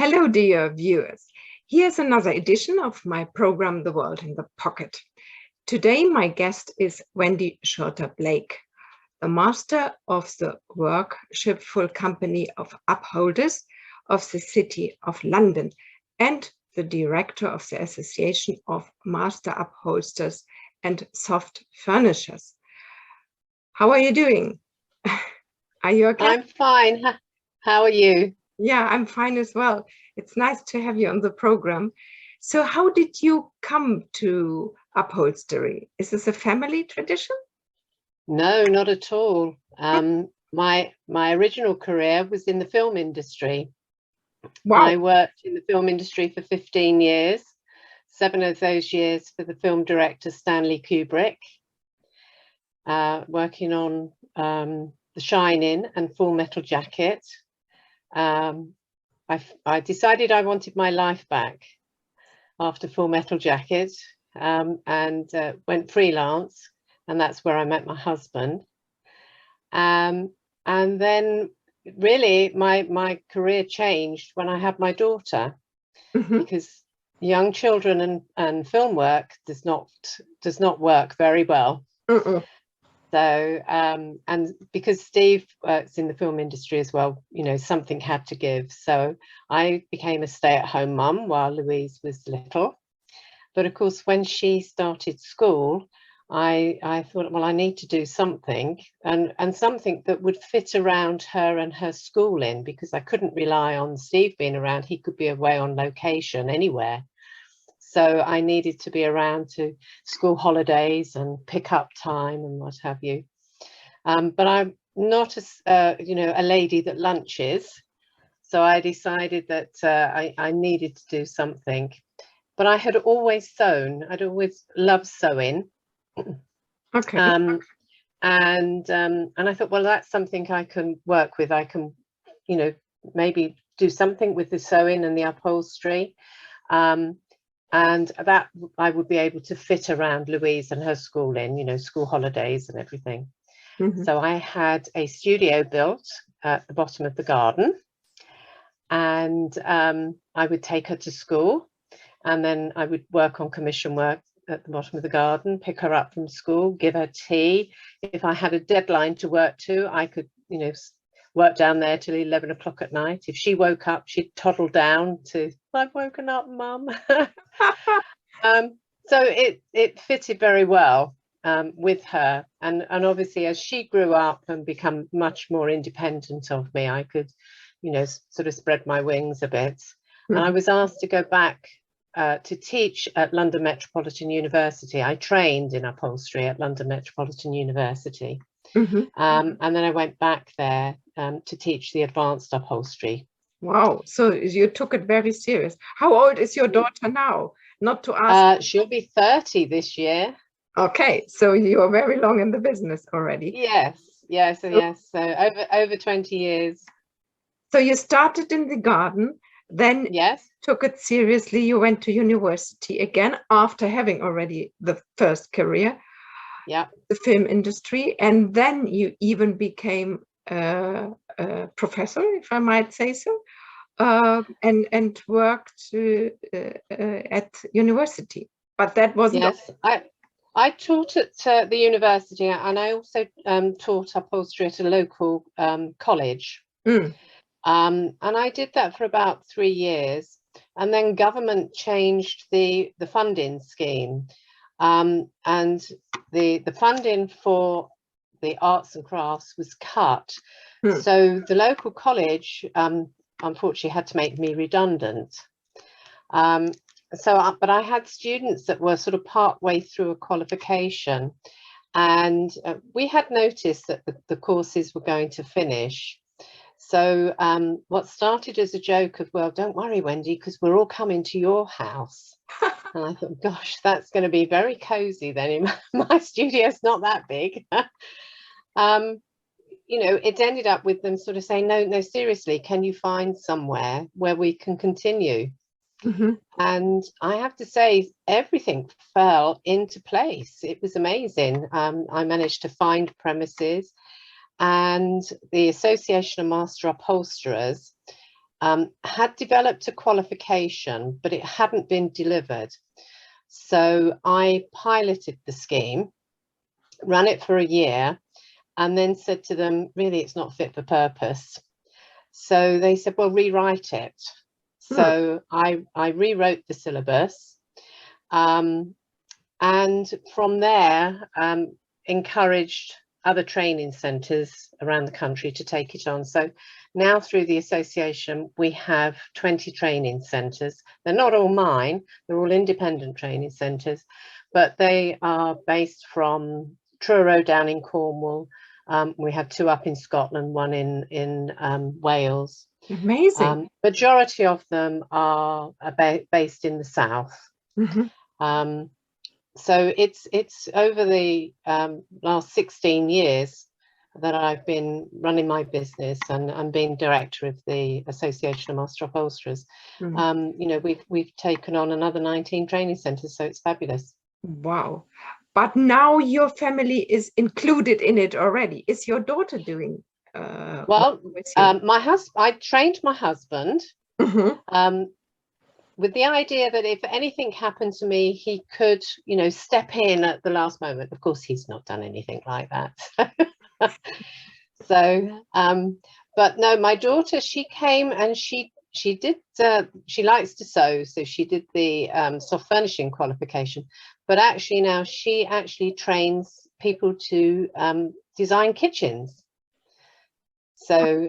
Hello, dear viewers. Here's another edition of my program, The World in the Pocket. Today, my guest is Wendy Shorter-Blake, the master of the Worshipful Company of Upholders of the City of London and the director of the Association of Master Upholsterers and SoftFurnishers. How are you doing? Are you okay? I'm fine. How are you? Yeah, I'm fine as well. It's nice to have you on the program. So how did you come to upholstery? Is this a family tradition? No, not at all. My original career was in the film industry. Wow. I worked in the film industry for 15 years, 7 of those years for the film director Stanley Kubrick, working on The Shining and Full Metal Jacket. I decided I wanted my life back after Full Metal Jacket, and went freelance, and that's where I met my husband. And then really my career changed when I had my daughter, because young children and film work does not work very well. So, and because Steve works in the film industry as well, you know, something had to give. So I became a stay-at-home mum while Louise was little. But of course, when she started school, I thought, well, I need to do something, and something that would fit around her and her schooling, because I couldn't rely on Steve being around. He could be away on location anywhere. So I needed to be around to school holidays and pick up time and what have you. But I'm not a lady that lunches. So I decided that I needed to do something. But I had always sewn. I'd always loved sewing. Okay. And I thought, well, that's something I can work with. I can, you know, maybe do something with the sewing and the upholstery. And that I would be able to fit around Louise and her schooling, you know, school holidays and everything. So I had a studio built at the bottom of the garden, and I would take her to school, and then I would work on commission work at the bottom of the garden, pick her up from school, give her tea. If I had a deadline to work to, I could, you know, work down there till 11 o'clock at night. If she woke up, she'd toddle down to, I've woken up, Mum. So it fitted very well with her. And obviously, as she grew up and become much more independent of me, I could, you know, sort of spread my wings a bit. And I was asked to go back to teach at London Metropolitan University. I trained in upholstery at London Metropolitan University. And then I went back there to teach the advanced upholstery. Wow, so you took it very serious. How old is your daughter now? Not to ask. She'll be 30 this year. Okay, so you are very long in the business already. Yes. So over 20 years. So you started in the garden, then took it seriously. You went to university again after having already the first career. The film industry, and then you even became a professor, if I might say so, and worked at university. But that wasn't. I taught at the university, and I also taught upholstery at a local college. And I did that for about 3 years, and then government changed the funding scheme. And the funding for the arts and crafts was cut. So the local college, unfortunately, had to make me redundant. But I had students that were sort of part way through a qualification, and we had noticed that the courses were going to finish. So what started as a joke of, well, don't worry, Wendy, because we're all coming to your house. And I thought, gosh, that's going to be very cozy then. My studio's not that big. You know, it ended up with them sort of saying, no, seriously, can you find somewhere where we can continue? And I have to say, everything fell into place. It was amazing. I managed to find premises, and the Association of Master Upholsterers had developed a qualification, but it hadn't been delivered. So I piloted the scheme, ran it for a year, and then said to them, really, it's not fit for purpose. So they said, well, rewrite it. So I rewrote the syllabus, and from there encouraged other training centres around the country to take it on. So now through the association, we have 20 training centres. They're not all mine, they're all independent training centres, but they are based from Truro down in Cornwall. We have 2 up in Scotland, 1 in Wales. Amazing. Majority of them are based in the south. So it's over the last 16 years that I've been running my business and being director of the Association of Master Upholsterers. You know, we've taken on another 19 training centres, so it's fabulous. Wow. But now your family is included in it already. Is your daughter doing well, I trained my husband with the idea that if anything happened to me, he could, you know, step in at the last moment. Of course, he's not done anything like that. So, but no, my daughter, she came and she did, she likes to sew, so she did the soft furnishing qualification, but actually now she actually trains people to design kitchens. So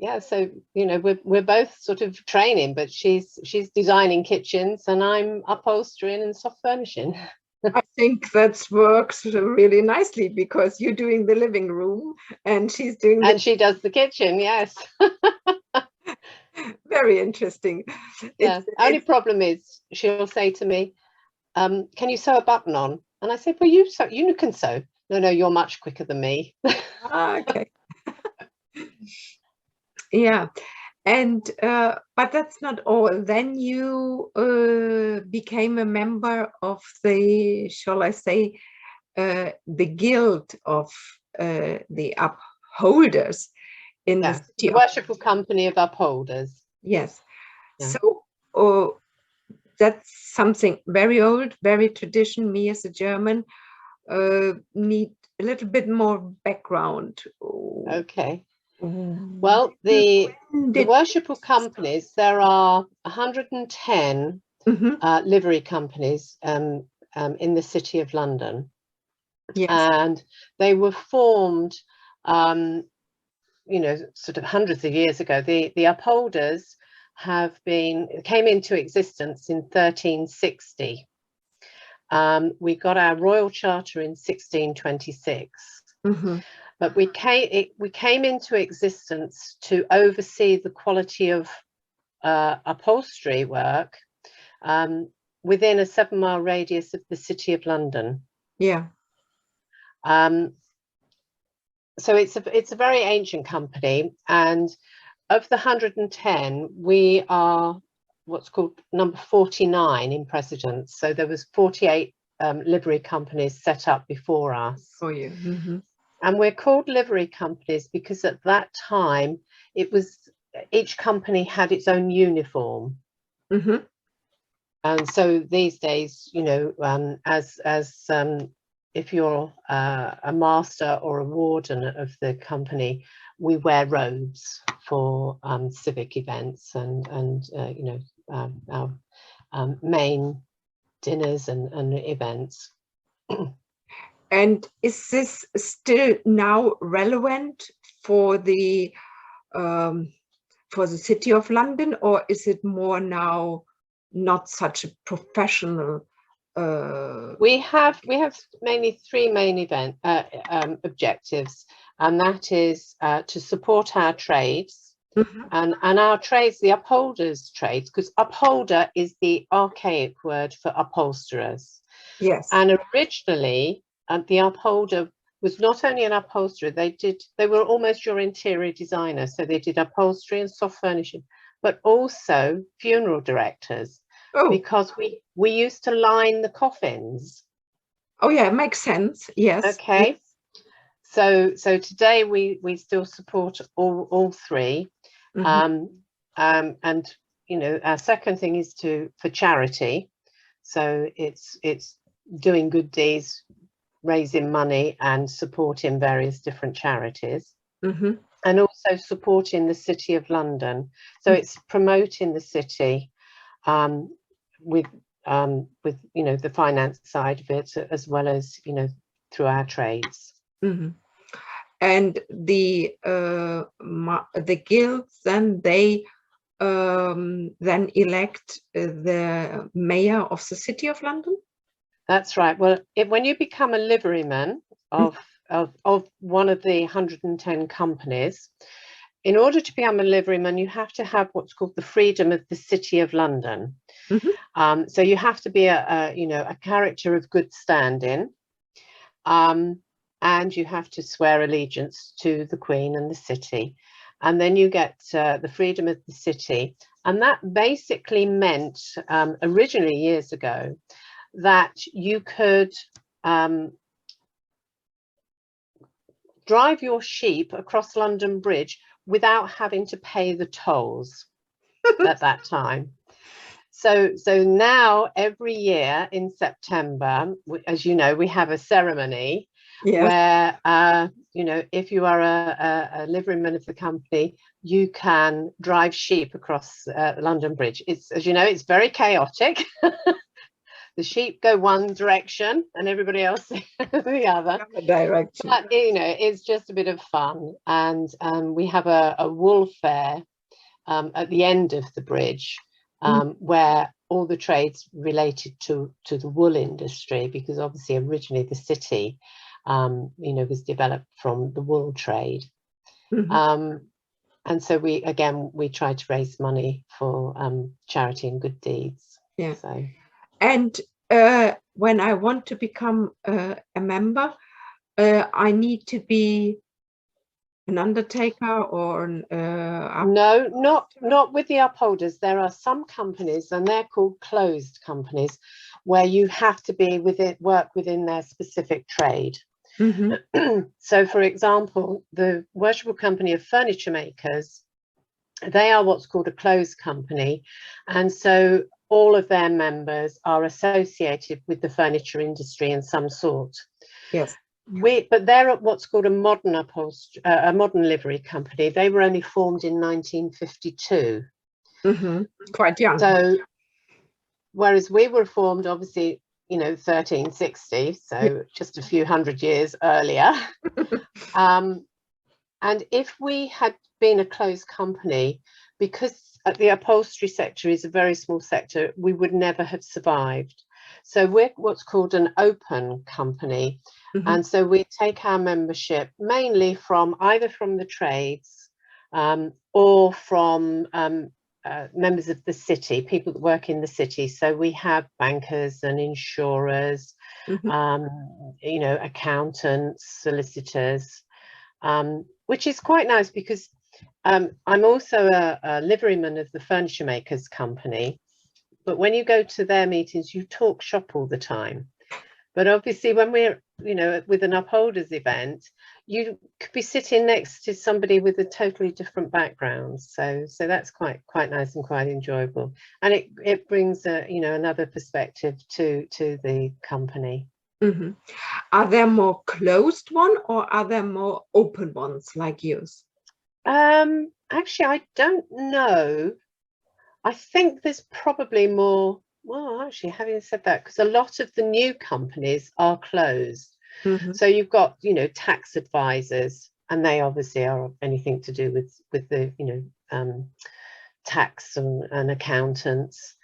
yeah, so you know, we're both sort of training, but she's designing kitchens and I'm upholstering and soft furnishing. I think that works really nicely because you're doing the living room and she's doing and she does the kitchen. Yes. Very interesting. Yeah. Only problem is she'll say to me, can you sew a button on? And I said, well, you can sew. No, you're much quicker than me. Okay. Yeah. And but that's not all. Then you became a member of the, shall I say, the guild of the upholders in the city the Worshipful Company of Upholders. Yes. Yeah. So that's something very old, very tradition. Me as a German need a little bit more background. Okay. Well, the Worshipful companies, there are 110 livery companies in the City of London. Yes. And they were formed, you know, sort of hundreds of years ago. The Upholders came into existence in 1360. We got our royal charter in 1626. But we came into existence to oversee the quality of upholstery work within a 7-mile radius of the City of London. Yeah. So it's a very ancient company, and of the 110, we are what's called number 49 in precedence. So there was 48 livery companies set up before us. Oh, yeah. And we're called livery companies because at that time it was each company had its own uniform. And so these days, you know, as if you're a master or a warden of the company, we wear robes for civic events and you know, our main dinners and events. And is this still now relevant for the City of London, or is it more now not such a professional? We have mainly 3 main objectives, and that is to support our trades and our trades, the upholders' trades, because upholder is the archaic word for upholsterers. Yes. And originally, the upholder was not only an upholsterer, they were almost your interior designer. So they did upholstery and soft furnishing, but also funeral directors. Oh. Because we used to line the coffins. Oh yeah, it makes sense. Yes. Okay. So today we still support all 3. And our second thing is for charity. So it's doing good deeds, raising money and supporting various different charities, and also supporting the City of London. So it's promoting the city with the finance side of it, as well as through our trades. And the guilds, then they then elect the mayor of the City of London? That's right. Well, when you become a liveryman of one of the 110 companies, in order to become a liveryman, you have to have what's called the freedom of the City of London. So you have to be a character of good standing, and you have to swear allegiance to the Queen and the city, and then you get the freedom of the city. And that basically meant, originally years ago, that you could drive your sheep across London Bridge without having to pay the tolls at that time. So now every year in September, as you know, we have a ceremony. Yes. Where if you are a liveryman of the company, you can drive sheep across London Bridge. It's, as you know, it's very chaotic. The sheep go one direction and everybody else the other direction. But it's just a bit of fun, and we have a wool fair at the end of the bridge, where all the trades related to the wool industry, because obviously originally the city was developed from the wool trade. And so we try to raise money for charity and good deeds. Yeah. So. And when I want to become a member, I need to be an undertaker or an no, not with the Upholders. There are some companies, and they're called closed companies, where you have to be work within their specific trade. So, for example, the Worshipful Company of Furniture Makers, they are what's called a closed company, and so all of their members are associated with the furniture industry in some sort. Yes. But they're at what's called a modern livery company. They were only formed in 1952. Quite young. So, whereas we were formed, obviously, 1360, so just a few hundred years earlier. And if we had been a closed company, because the upholstery sector is a very small sector, we would never have survived. So we're what's called an open company. And so we take our membership mainly from either from the trades or from members of the city, people that work in the city. So we have bankers and insurers, accountants, solicitors, which is quite nice, because I'm also a liveryman of the Furniture Makers Company. But when you go to their meetings, you talk shop all the time. But obviously, when we're, with an Upholders event, you could be sitting next to somebody with a totally different background. So that's quite nice and quite enjoyable. And it brings another perspective to the company. Are there more closed ones, or are there more open ones like yours? Actually, I don't know. I think there's probably more. Well, actually, having said that, because a lot of the new companies are closed. So you've got, tax advisors, and they obviously are anything to do with the, tax and accountants.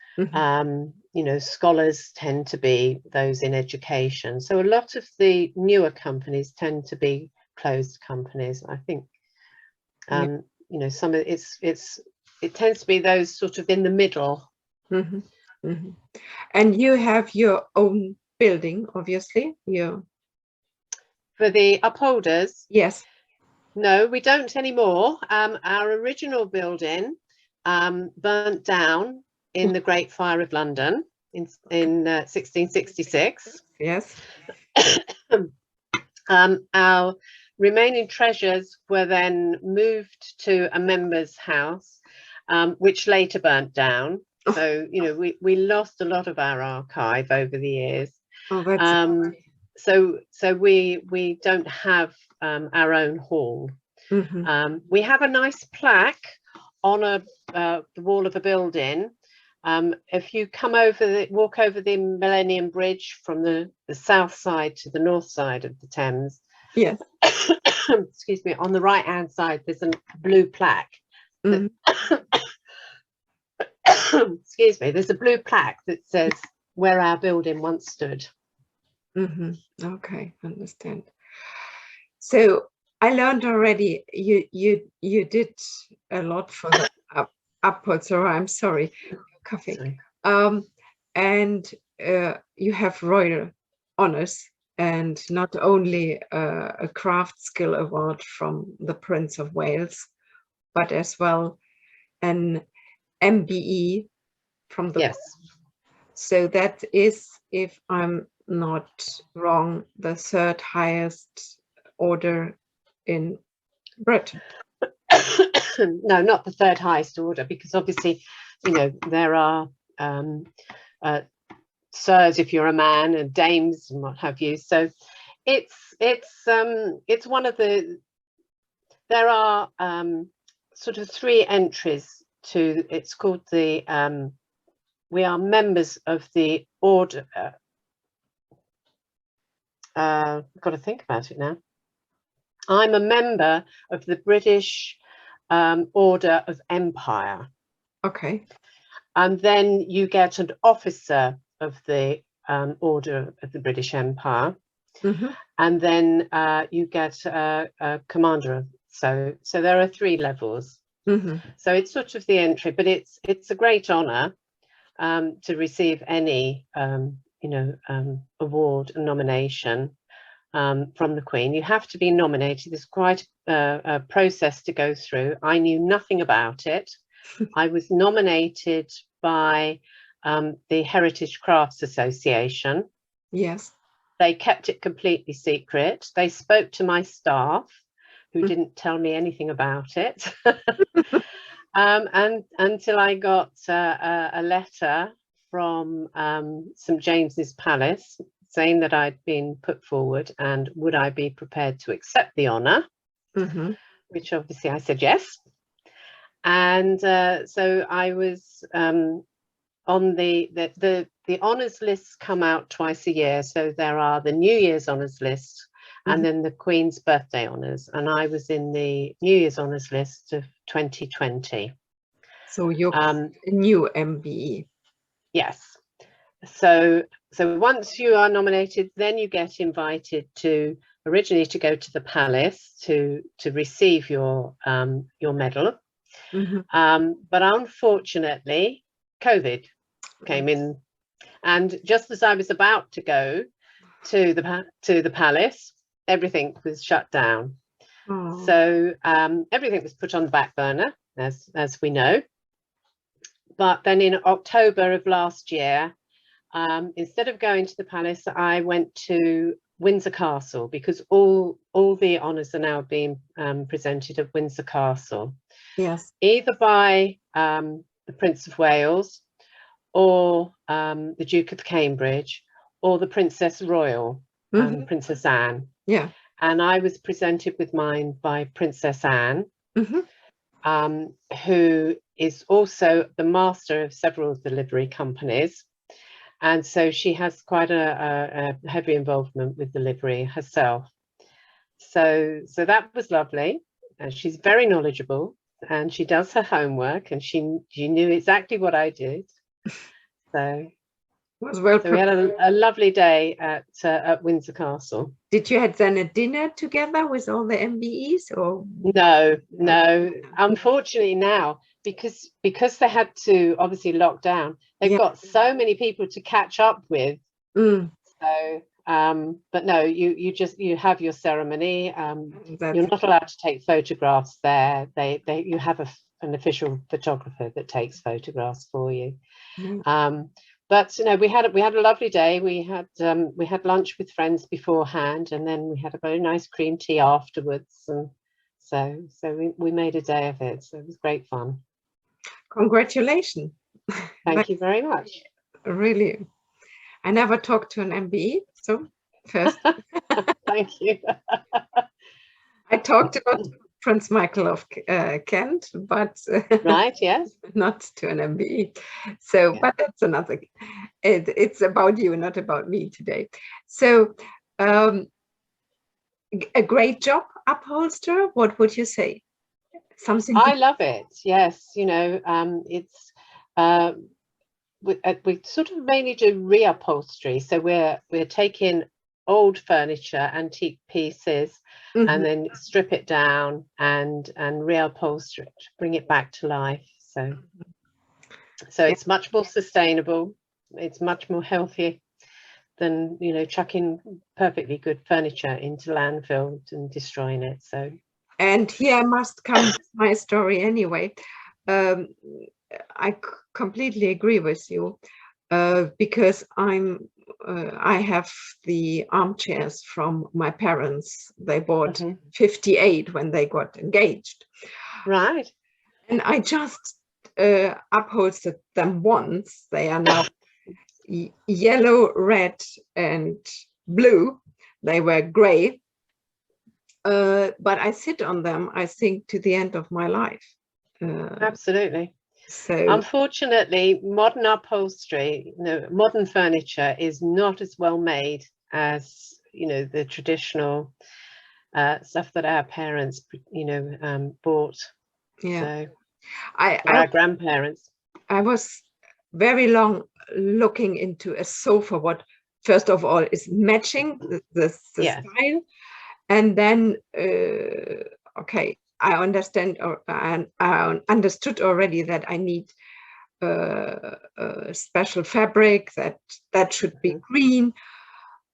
Scholars tend to be those in education. So a lot of the newer companies tend to be closed companies. I think, some of it tends to be those sort of in the middle. And you have your own building, obviously. For the Upholders? Yes. No, we don't anymore. Our original building burnt down in the Great Fire of London in 1666. Yes. Our remaining treasures were then moved to a member's house, which later burnt down. So, you know, we lost a lot of our archive over the years. Oh, that's so we don't have our own hall. We have a nice plaque on the wall of a building. If you walk over the Millennium Bridge from the south side to the north side of the Thames, yes. excuse me, on the right hand side there's a blue plaque. Excuse me, there's a blue plaque that says where our building once stood. Okay, understand. So I learned already you did a lot for the upholsterer. I'm sorry, coughing. And you have royal honors, and not only a craft skill award from the Prince of Wales, but as well an MBE from the So that is, if I'm not wrong, the third highest order in Britain. No, not the third highest order, because obviously, you know, there are sirs if you're a man, and dames and what have you. So it's one of the, there are sort of 3 entries to, it's called the we are members of the order. I've got to think about it now. I'm a member of the British Order of Empire. Okay. And then you get an officer of the Order of the British Empire. And then you get a commander. So there are 3 levels. So it's sort of the entry, but it's a great honour to receive any award and nomination from the Queen. You have to be nominated. There's quite a process to go through. I knew nothing about it. I was nominated by the Heritage Crafts Association. Yes. They kept it completely secret. They spoke to my staff, who didn't tell me anything about it. And until I got a letter from St James's Palace saying that I'd been put forward and would I be prepared to accept the honour, which obviously I said yes. And so I was on the honours lists come out twice a year. So there are the New Year's honours list and then the Queen's birthday honours. And I was in the New Year's honours list of 2020. So you're a new MBE. Yes. So once you are nominated, then you get invited to originally to go to the palace to receive your medal. But unfortunately, COVID came in, and just as I was about to go to the palace, everything was shut down. So everything was put on the back burner, as we know. But then in October of last year, instead of going to the palace, I went to Windsor Castle, because all the honours are now being presented at Windsor Castle. Yes. Either by the Prince of Wales, or the Duke of Cambridge, or the Princess Royal, Princess Anne. Yeah. And I was presented with mine by Princess Anne, who is also the master of several delivery companies. And so she has quite a heavy involvement with delivery herself. So that was lovely. And she's very knowledgeable, and she does her homework, and she knew exactly what I did. So we had a lovely day at Windsor Castle. Did you have then a dinner together with all the MBEs, or? No. Unfortunately now, because they had to obviously lock down, they've got so many people to catch up with. So but no, you have your ceremony. You're not allowed to take photographs there. You have an official photographer that takes photographs for you. But we had a lovely day. We had lunch with friends beforehand, and then we had a very nice cream tea afterwards, and so we made a day of it. So it was great fun. Congratulations. Thank you very much. Really, I never talked to an MBE, so first. Thank you. I talked about Prince Michael of Kent, but right, yes, not to an MBE. So, yeah. But that's another. It's about you, not about me today. So, a great job, upholsterer. What would you say? Something I love it. Yes, it's we sort of mainly do reupholstery. So we're taking old furniture, antique pieces, and then strip it down and reupholster it, bring it back to life. So it's much more sustainable. It's much more healthy than chucking perfectly good furniture into landfill and destroying it. So. And here I must come with my story anyway. I completely agree with you because I have the armchairs from my parents. They bought 58 when they got engaged. Right. And I just upholstered them once. They are now yellow, red, and blue. They were gray. But I sit on them, I think, to the end of my life. Absolutely. So unfortunately, modern upholstery, modern furniture is not as well made as the traditional stuff that our parents bought. Yeah, so our grandparents. I was very long looking into a sofa. What first of all is matching the style, and then okay, I understand and I understood already that I need a special fabric that should be green.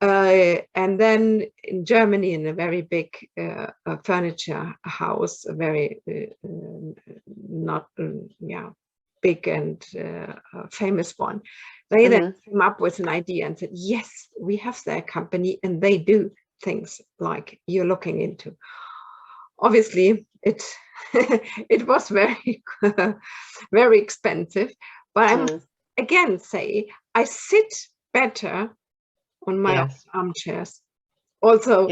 And then in Germany, in a very big furniture house, a very not big and famous one, they then came up with an idea and said, yes, we have their company and they do things like you're looking into. Obviously, it it was very very expensive, but I must again say I sit better on my armchairs. Also,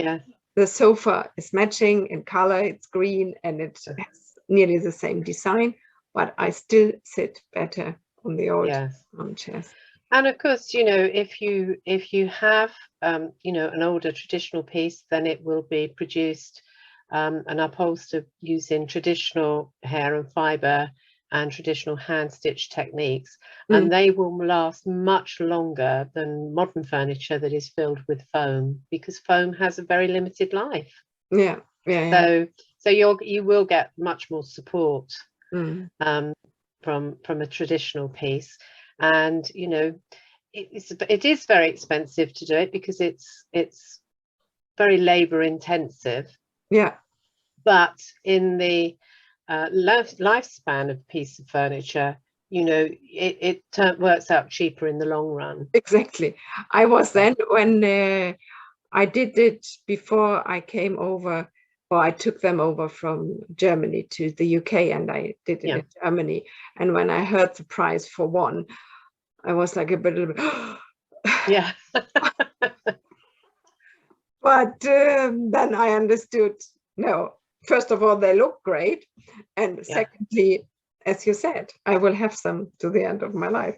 the sofa is matching in color, it's green and it has nearly the same design, but I still sit better on the old armchairs. And of course, if you have an older traditional piece, then it will be produced and upholstered using traditional hair and fiber and traditional hand stitch techniques, and they will last much longer than modern furniture that is filled with foam, because foam has a very limited life. So you will get much more support from a traditional piece. And it is very expensive to do it because it's very labor intensive. But in the lifespan of a piece of furniture, it works out cheaper in the long run. Exactly. I was then when I did it before I came over, or I took them over from Germany to the UK, and I did it in Germany. And when I heard the price for one, I was like a bit. Yeah. But then I understood. No, first of all, they look great, and secondly, as you said, I will have them to the end of my life.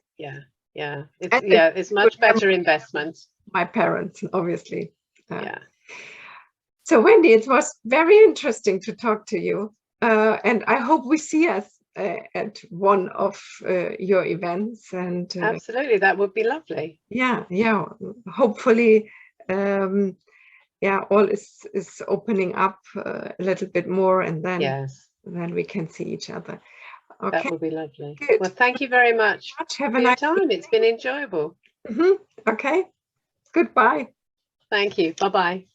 It's much better investment. My parents, obviously. So Wendy, it was very interesting to talk to you, and I hope we see us at one of your events. And absolutely, that would be lovely. Hopefully. All is opening up a little bit more, and then we can see each other. Okay, that would be lovely. Good. Well, thank you very much Have for your time. It's been enjoyable. Okay, goodbye. Thank you. Bye-bye.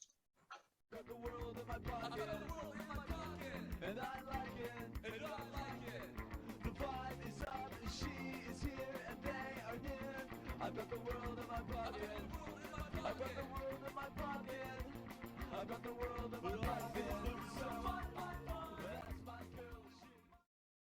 got the world in my pocket. I got the world in my pocket. I got the world in my pocket.